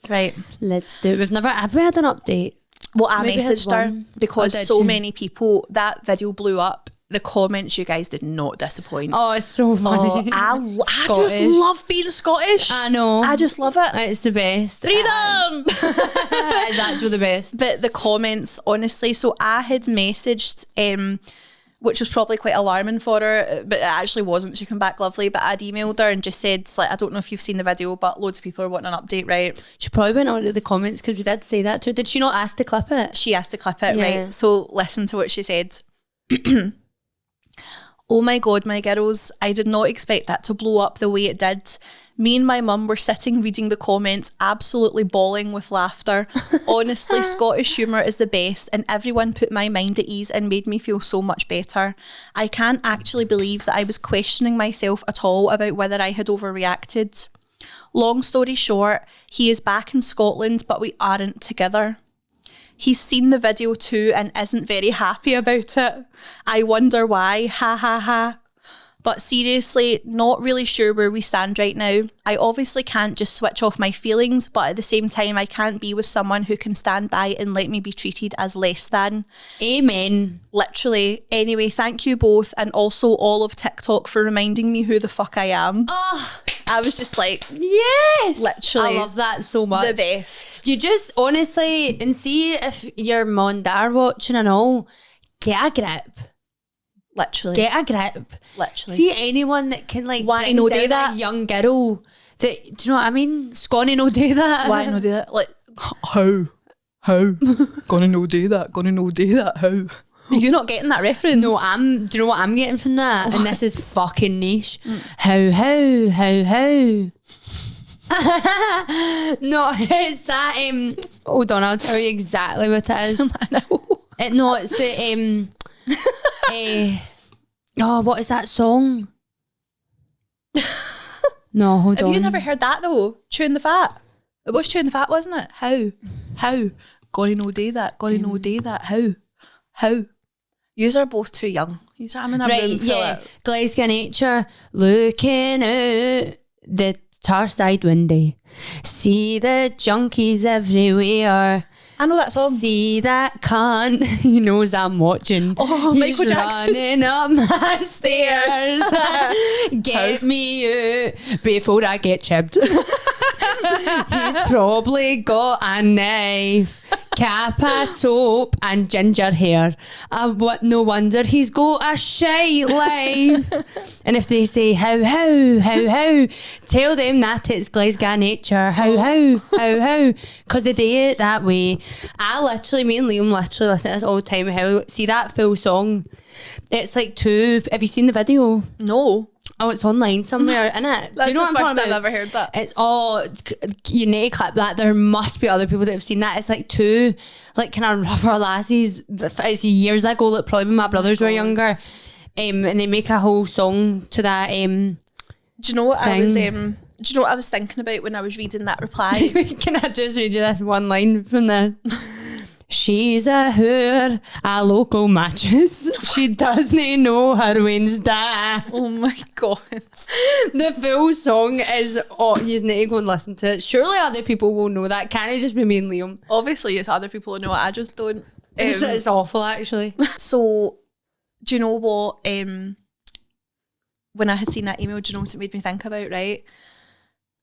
Right. Let's do it. Have we had an update? Well, I Maybe messaged her because so you? many people, that video blew up. The comments, you guys did not disappoint. Oh, it's so funny. I just love being Scottish. I know. I just love it. It's the best. Freedom! It's actually the best. But the comments, honestly, so I had messaged, which was probably quite alarming for her, but it actually wasn't. She came back lovely, but I'd emailed her and just said, like, I don't know if you've seen the video, but loads of people are wanting an update, right? She probably went on to the comments because we did say that to her. Did she not ask to clip it? She asked to clip it, Yeah. right? So listen to what she said. Oh my God, my girls, I did not expect that to blow up the way it did. Me and my mum were sitting reading the comments, absolutely bawling with laughter. Honestly, Scottish humour is the best, and everyone put my mind at ease and made me feel so much better. I can't actually believe that I was questioning myself at all about whether I had overreacted. Long story short, he is back in Scotland, but we aren't together. He's seen the video too and isn't very happy about it. I wonder why, ha ha ha. But seriously, not really sure where we stand right now. I obviously can't just switch off my feelings, but at the same time, I can't be with someone who can stand by and let me be treated as less than. Amen. Literally. Anyway, thank you both, and also all of TikTok for reminding me who the fuck I am. Oh, I was just like, yes. literally. I love that so much. The best. You just, honestly, and see if you're Monjaro watching and all, get a grip. Literally. Get a grip. Literally. See anyone that can like Why bring no down do that? a young girl that, do you know what I mean? Scotty no do that. Why not do that? Like, how? Gonna no do that? Gonna no do that? How? Are you not getting that reference? No, do you know what I'm getting from that? And this is fucking niche. How? No, it's that, hold on, I'll tell you exactly what it is. No, it's the, oh, what is that song? No, hold on. Have you never heard that though? Chewing the Fat. It was Chewing the Fat, wasn't it? How? Gonna no do that. Gonna no do that. How? Yous are both too young. Yous are having a room full of Glesga nature, looking out the tar side window. See the junkies everywhere. I know that song. See that cunt, he knows I'm watching. Oh, He's Michael Jackson. running up my stairs. Get me out before I get chipped. He's probably got a knife, cap, a taupe and ginger hair. No wonder he's got a shite life. And if they say how, tell them that it's Glesga nature. How, because they do it that way. Me and Liam literally listen to this all the time. See that full song? It's like have you seen the video? No. Oh, it's online somewhere, isn't it? That's you know the what I'm first talking I've about? ever heard that. It's you need to clip that. There must be other people that have seen that. It's like two, like kind of rougher lassies. It's years ago, like probably when my brothers were younger. And they make a whole song to that. Do you know what thing. I was? Do you know what I was thinking about when I was reading that reply? Can I just read you this one line from the? She's a whore, a local mattress. She doesn't know her Wednesday. Oh my god! The full song is, you need to go and listen to it. Surely other people will know that. Can't it just be me and Liam? Obviously, it's other people who know it. I just don't. It's awful, actually. So, do you know what? When I had seen that email, do you know what it made me think about? Right.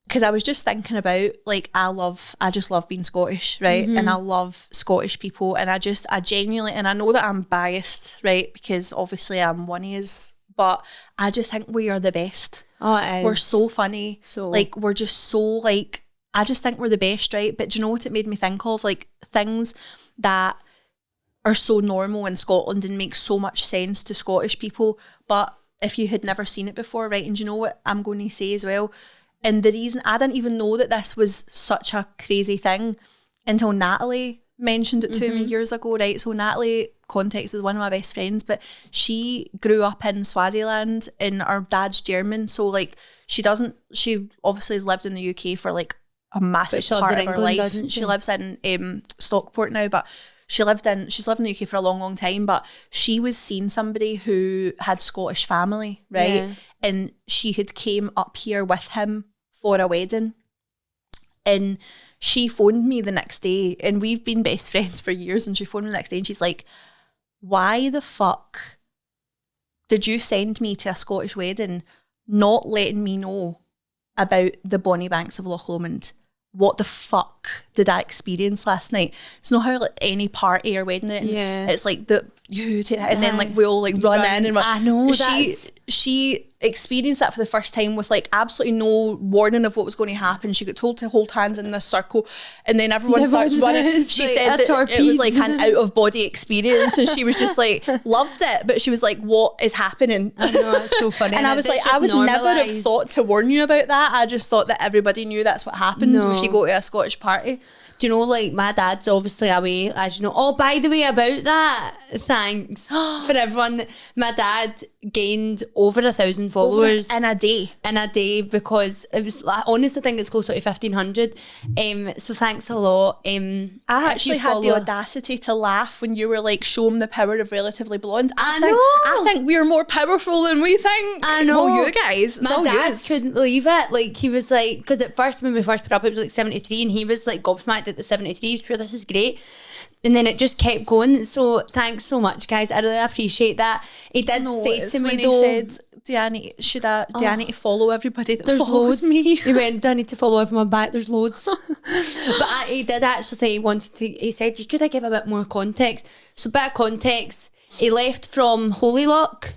Because I was just thinking about, like, I just love being Scottish, right? And I love Scottish people, and I genuinely, and I know that I'm biased, right? Because obviously I'm one is, but I just think we are the best. Oh, it is. We're so funny. So. Like, we're just so, like, I just think we're the best, right? But do you know what it made me think of? Like, things that are so normal in Scotland and make so much sense to Scottish people, but if you had never seen it before, right? And do you know what I'm going to say as well? And the reason I didn't even know that this was such a crazy thing until Natalie mentioned it to me years ago, right? So Natalie, context, is one of my best friends, but she grew up in Swaziland and her dad's German. So like she obviously has lived in the UK for like a massive part of her life. She lives in Stockport now, but she's lived in the UK for a long, long time, but she was seeing somebody who had Scottish family, right? Yeah. And she had came up here with him for a wedding. And she phoned me the next day, and we've been best friends for years, and she phoned me the next day and she's like, why the fuck did you send me to a Scottish wedding not letting me know about the Bonnie Banks of Loch Lomond? What the fuck did I experience last night? It's not how like any party or wedding, it's like you take that, and then like we all like run in and I know she experienced that for the first time with like absolutely no warning of what was going to happen. She got told to hold hands in this circle, and then everyone starts running. She like said that it was like an out of body experience, and she was just like loved it, but she was like, what is happening? I know, it's so funny. And I was like, I would never have thought to warn you about that. I just thought that everybody knew that's what happens if you go to a Scottish party. Do you know, like, my dad's obviously away, as you know. Oh, by the way, about that, thanks for everyone. My dad gained over 1,000 followers in a day because it was, I honestly think it's closer to 1,500. So thanks a lot. I actually had the audacity to laugh when you were like, show them the power of Relatively Blonde. I think we're more powerful than we think. I know. Well, you guys. My dad couldn't believe it. Like, he was like, because at first when we first put up, it was like 73, and he was like gobsmacked at the 73. He was pure, this is great. And then it just kept going. So thanks so much, guys. I really appreciate that. He did say to me though, he said, do I need to follow everybody that follows loads. me? He went, do I need to follow everyone back? There's loads. But he did actually say he said, you could give a bit more context. So bit of context, he left from Holylock.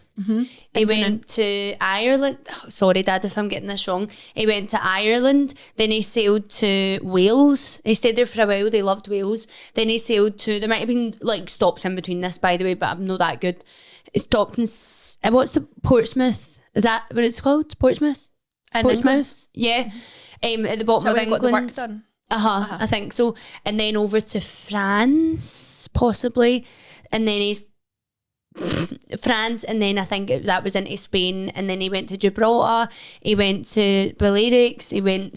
He went to Ireland. Sorry, Dad, if I'm getting this wrong. He went to Ireland. Then he sailed to Wales. He stayed there for a while. They loved Wales. Then he sailed to. There might have been like stops in between this, by the way, but I'm not that good. He stopped in what's the Portsmouth? Is that what it's called? Portsmouth. England? Yeah. At the bottom of England. Got the work done. I think so. And then over to France, possibly. And then he's France, and then I think that was into Spain, and then he went to Gibraltar, he went to Balearics,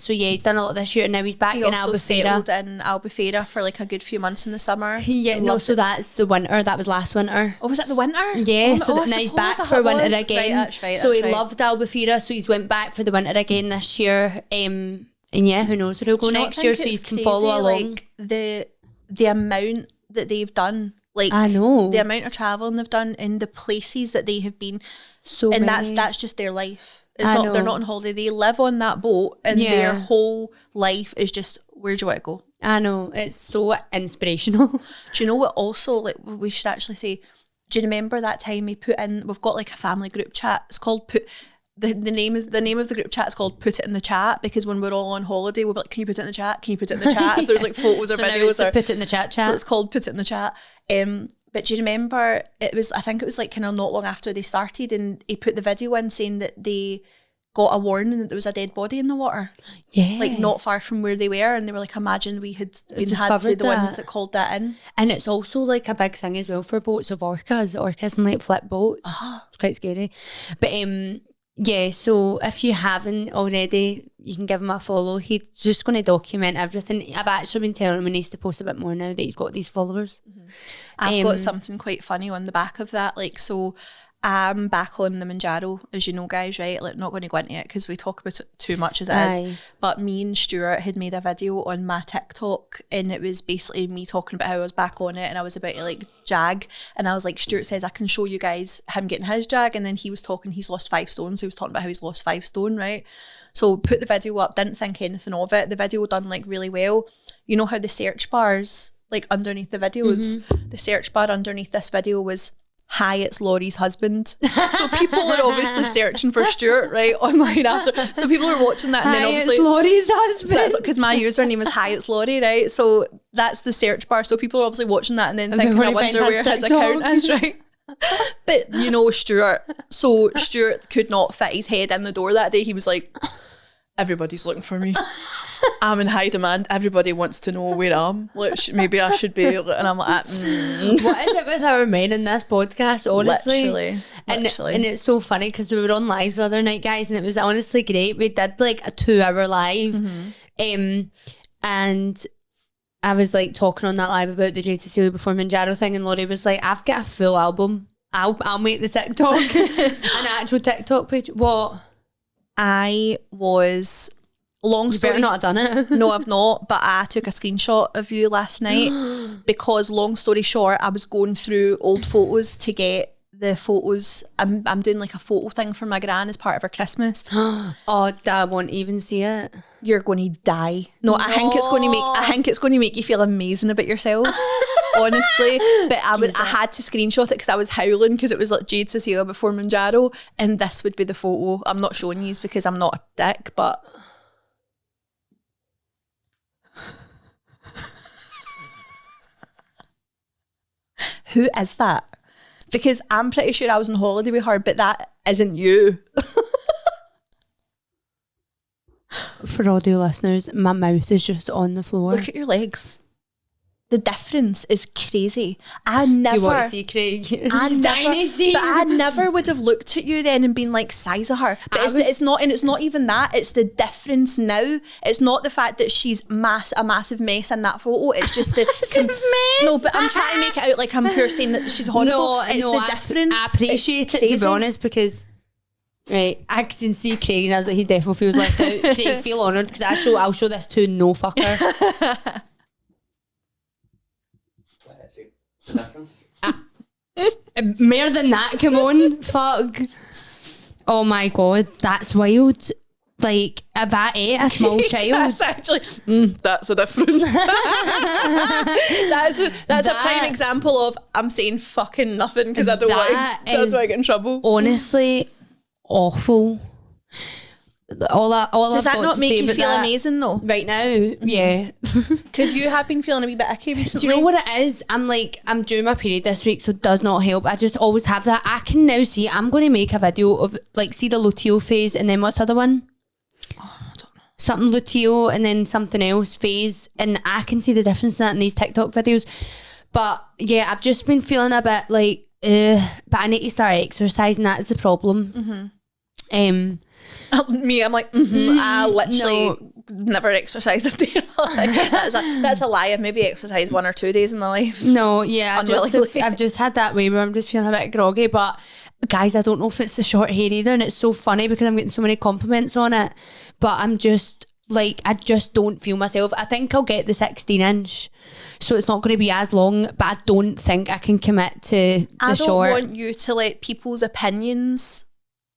he's done a lot this year, and now he's back in Albufeira. He also settled in Albufeira for like a good few months in the summer. So that's the winter. That was last winter. Oh, was that the winter? Yeah, now he's back for winter again. Right, so he loved Albufeira, so he's went back for the winter again this year. And yeah, who knows where he'll go next year, so you can follow along. Like the amount that they've done. Like, I know the amount of travelling they've done in the places that they have been, and that's just their life. They're not on holiday. They live on that boat, and their whole life is just, where do you want to go? I know, it's so inspirational. Do you know what? Also, like, we should actually say, do you remember that time we've got like a family group chat? It's called the name of the group chat is called Put It in the Chat, because when we're all on holiday we'll be like, can you put it in the chat? Can you put it in the chat? If there's like photos or videos, or Put It in the Chat. So it's called Put It in the Chat. But do you remember, I think it was like kind of not long after they started, and he put the video in saying that they got a warning that there was a dead body in the water. Yeah. Like not far from where they were, and they were like, imagine we had been the ones that called that in. And it's also like a big thing as well for boats of orcas. Orcas and like flip boats. It's quite scary. But yeah, so if you haven't already, you can give him a follow. He's just going to document everything. I've actually been telling him he needs to post a bit more now that he's got these followers. I've got something quite funny on the back of that. Like, so I'm back on the Monjaro, as you know, guys, right? Like, not going to go into it because we talk about it too much as it is. But me and Stuart had made a video on my TikTok, and it was basically me talking about how I was back on it and I was about to like jag. And I was like, Stuart says I can show you guys him getting his jag. And then he was talking, he's lost 5 stone. So he was talking about how he's lost 5 stone, right? So put the video up, didn't think anything of it. The video done like really well. You know how the search bars, like underneath the videos, the search bar underneath this video was, "Hi, it's Lorri's husband." So people are obviously searching for Stuart, right, online after. So people are watching that, and then obviously it's Lorri's husband. Because my username is "Hi, it's Lorri," right? So that's the search bar. So people are obviously watching that and then thinking, I wonder where his account is, right? But you know Stuart. So Stuart could not fit his head in the door that day. He was like, "Everybody's looking for me. I'm in high demand. Everybody wants to know where I am. Like, maybe I should be." And I'm like, What is it with our men in this podcast, honestly? Literally. And it's so funny because we were on live the other night, guys, and it was honestly great. We did like a 2-hour live. And I was like talking on that live about the Jade Cecilia before Monjaro thing, and Lorri was like, "I've got a full album. I'll make the TikTok." An actual TikTok page. What? I was, long story. You better not have done it. No, I've not, but I took a screenshot of you last night because, long story short, I was going through old photos to get the photos. I'm doing like a photo thing for my gran as part of her Christmas. Oh, I won't even see it. You're going to die. No, I think it's going to make you feel amazing about yourself. Honestly, but I had to screenshot it because I was howling because it was like Jade Cecilia before Monjaro, and this would be the photo. I'm not showing you because I'm not a dick, but who is that? Because I'm pretty sure I was on holiday with her, but that isn't you. For audio listeners, my mouth is just on the floor. Look at your legs. The difference is crazy. I never. Do you want to see Craig? I never would have looked at you then and been like, size of her. But it's not even that. It's the difference now. It's not the fact that she's a massive mess in that photo. It's just the mess. No, but I'm trying to make it out like I'm pure saying that she's horrible. The difference. I appreciate it, to be honest, because right, I can see Craig and I was like, he definitely feels left out. Craig, feel honoured because I'll show this to no fucker. More than that, come on. Fuck. Oh my god, that's wild. Like, if I ate a small child, that's actually that's a difference. that's a prime example of I'm saying fucking nothing because I don't want to get in trouble. Honestly, awful. Does that not make you feel amazing though? Right now, yeah. Because you have been feeling a wee bit icky recently. Do you know what it is? I'm due my period this week, so it does not help. I just always have that. I can now see, I'm going to make a video of like, see the luteal phase, and then what's the other one? Oh, I don't know. Something luteal and then something else phase, and I can see the difference in that in these TikTok videos. But yeah, I've just been feeling a bit like, but I need to start exercising. That is the problem. Me, I'm like, I literally never exercised a day in my life. That's a lie. I've maybe exercised 1 or 2 days in my life. No, yeah, I've just had that way where I'm just feeling a bit groggy. But guys, I don't know if it's the short hair either, and it's so funny because I'm getting so many compliments on it. But I'm just like, I just don't feel myself. I think I'll get the 16-inch, so it's not going to be as long. But I don't think I can commit to the short. I don't want you to let people's opinions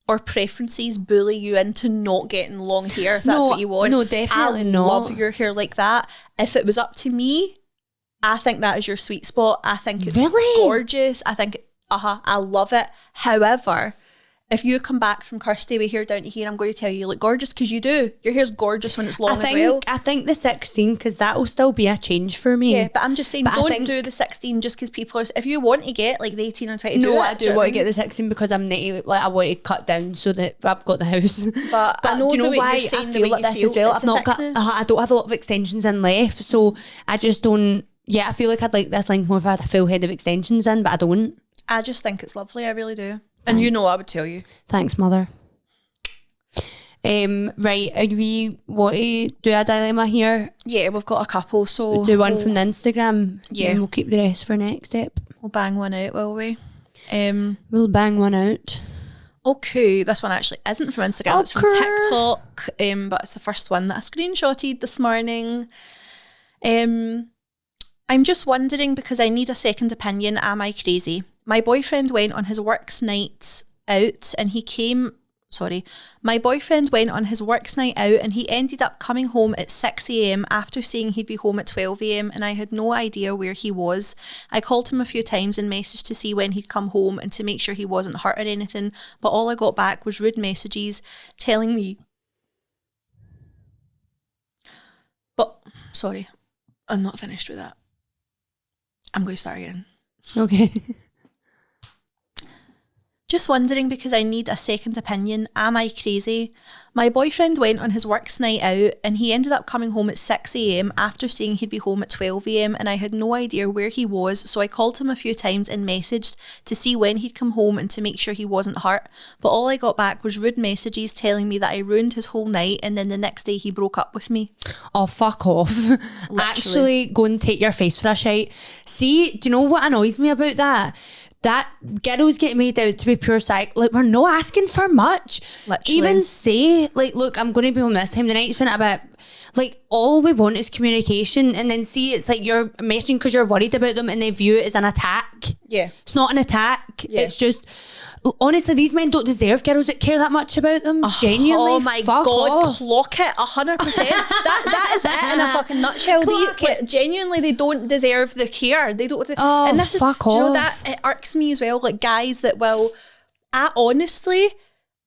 or preferences bully you into not getting long hair if that's what you want. No, definitely not. I love your hair like that. If it was up to me, I think that is your sweet spot. I think it's gorgeous. I think, I love it. However, if you come back from Kirsty with hair down to here, I'm going to tell you look gorgeous, because you do. Your hair's gorgeous when it's long as well. I think the 16, because that will still be a change for me. Yeah, but I'm just saying, don't do the 16 just because people are, if you want to get like the 18 or 20, no, I do want to get the 16 because I'm native, like I want to cut down so that I've got the house. But I know, do you know why I saying feel like this as well? I've not got, I don't have a lot of extensions in left, so I just don't. Yeah, I feel like I'd like this length more if I had a full head of extensions in, but I don't. I just think it's lovely, I really do. And you know I would tell you. Thanks, mother. Right, are we want to do a dilemma here? Yeah, we've got a couple, so We'll do one from the Instagram. Yeah. And we'll keep the rest for next step. We'll bang one out, will we? We'll bang one out. Okay, this one actually isn't from Instagram, it's from TikTok. But it's the first one that I screenshotted this morning. I'm just wondering because I need a second opinion, am I crazy? My boyfriend went on his works night out and he ended up coming home at 6 a.m. after saying he'd be home at 12 a.m. and I had no idea where he was. I called him a few times and messaged to see when he'd come home and to make sure he wasn't hurt or anything, but all I got back was rude messages telling me... Sorry, I'm not finished with that. I'm going to start again. Okay. Just wondering because I need a second opinion, am I crazy? My boyfriend went on his works night out and he ended up coming home at 6 a.m. after saying he'd be home at 12 a.m. and I had no idea where he was, so I called him a few times and messaged to see when he'd come home and to make sure he wasn't hurt, but all I got back was rude messages telling me that I ruined his whole night and then the next day he broke up with me. Oh, fuck off. Actually, go and take your face for a shite. See, do you know what annoys me about that? That girls get made out to be pure psych. Like, we're not asking for much. Literally. Even say, like, look, I'm going to be home this time. The night's been a bit... Like, all we want is communication. And then see, it's like you're messaging because you're worried about them and they view it as an attack. Yeah. It's not an attack. Yeah. It's just... Honestly, these men don't deserve girls that care that much about them. Genuinely, oh my fuck god, off. clock it 100%. that is it in a fucking nutshell. Genuinely, they don't deserve the care. They don't. Oh, and this fuck is, do you know off. that it irks me as well. Like guys that I honestly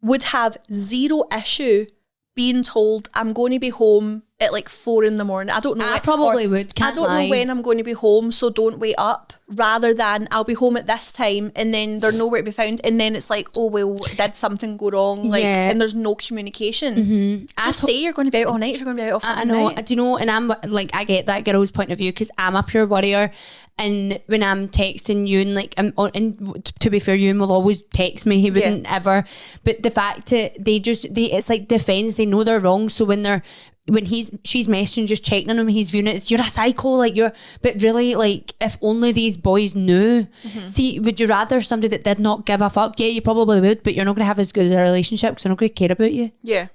would have zero issue being told I'm going to be home at like 4 a.m. I don't know. I probably would. Can't I don't lie. know when I'm going to be home, so don't wait up. Rather than I'll be home at this time, and then they're nowhere to be found, and then it's like, oh well, did something go wrong? Like, Yeah. and there's no communication. Just say you're going to be out all night if you're going to be out all I know. night. Do you know? And I'm like, I get that girl's point of view because I'm a pure worrier, and when I'm texting you and like, and to be fair, you will always text me. He wouldn't ever. But the fact that it's like defense. They know they're wrong, so when she's messaging, just checking on him, he's viewing it as you're a psycho, like but really, like, if only these boys knew. See, would you rather somebody that did not give a fuck? Yeah, you probably would, but you're not going to have as good as a relationship because they're not going to care about you. Yeah.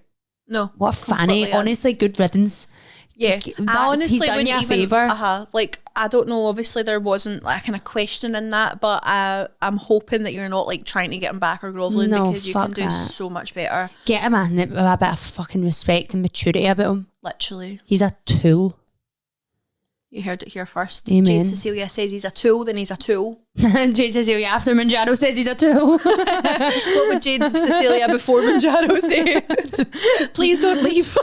No. What a fanny. Honestly, good riddance. Yeah, I honestly he's done wouldn't you a even, favour. like, I don't know, obviously there wasn't like kind of question in that, but I'm hoping that you're not like trying to get him back or grovelling, No, because you can fuck do that. so much better. Get a man with a bit of fucking respect and maturity about him. Literally. He's a tool. You heard it here first. Amen. Jade Cecilia says he's a tool, then he's a tool. Jade Cecilia after Monjaro says he's a tool. What would Jade Cecilia before Monjaro say? Please don't leave.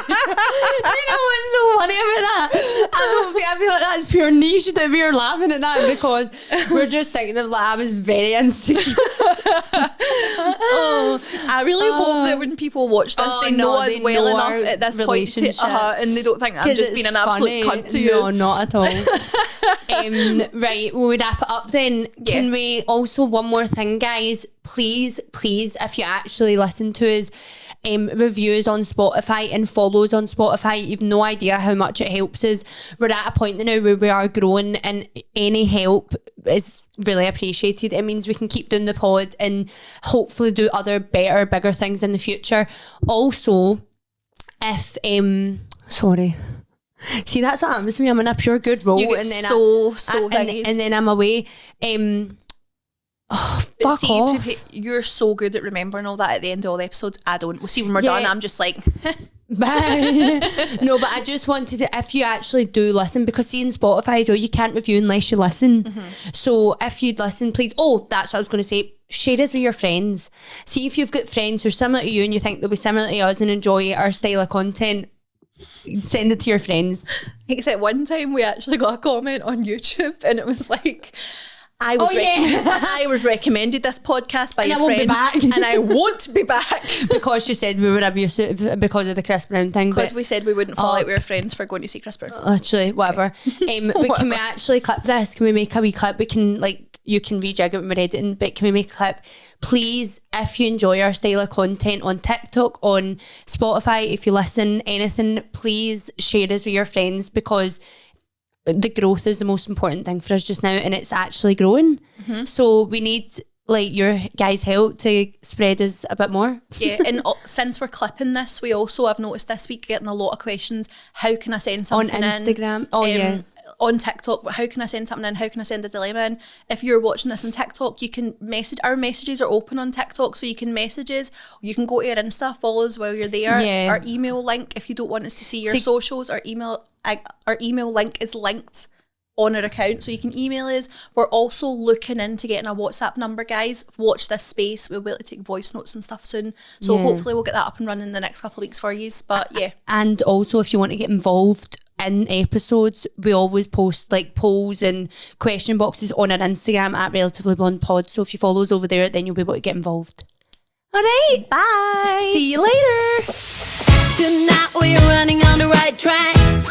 You know what's so funny about that? I feel like that's pure niche that we are laughing at that because we're just thinking of like I was very insecure. I really hope that when people watch this, they know us well know enough our at this point to, and they don't think I'm just being an absolute cunt to you. No, not at all. Right, well, we wrap it up then. Yeah. Can we also, one more thing, guys, please, if you actually listen to us, reviews on Spotify and follows on Spotify. You've no idea how much it helps us. We're at a point now where we are growing, and any help is really appreciated. It means we can keep doing the pod and hopefully do other better, bigger things in the future. Also, if sorry, see, that's what happens to me. I'm in a pure good roll, You get and then thingy. and then I'm away. Oh, fuck see, off. you're so good at remembering all that at the end of all the episodes. I don't. We'll see when we're Yeah. done. I'm just like, Bye. No, but I just wanted to, if you actually do listen, because see in Spotify as well, you can't review unless you listen. So if you'd listen, please, that's what I was going to say, share us with your friends. See if you've got friends who are similar to you and you think they'll be similar to us and enjoy our style of content, send it to your friends. Except one time we actually got a comment on YouTube and it was like, I was recommended this podcast by And a I won't be friend back. and I won't be back. Because you said we were abusive because of the Chris Brown thing. Because But we said we wouldn't fall out with our friends for going to see Chris Brown. literally, whatever. But can we actually clip this? Can we make a wee clip? We can, like, you can rejig it when we're editing, but can we make a clip? Please, if you enjoy our style of content on TikTok, on Spotify, if you listen, anything, please share us with your friends, because the growth is the most important thing for us just now, and it's actually growing. So we need, like, your guys' help to spread us a bit more. Yeah, and since we're clipping this, we also have noticed this week getting a lot of questions. How can I send On something Instagram. in? On TikTok, how can I send something in? How can I send a dilemma in? If you're watching this on TikTok, you can message. Our messages are open on TikTok, so you can message us. You can go to our Insta, follow us while you're there. Yeah. Our email link, if you don't want us to see your socials, our email link is linked on our account, so you can email us. We're also looking into getting a WhatsApp number, guys. Watch this space. We'll be able to take voice notes and stuff soon, so hopefully we'll get that up and running in the next couple of weeks for you. But yeah, And also, if you want to get involved in episodes, we always post, like, polls and question boxes on our Instagram at Relatively Blonde Pod. So if you follow us over there, then you'll be able to get involved. All right. bye. See you later. Tonight we're running on the right track.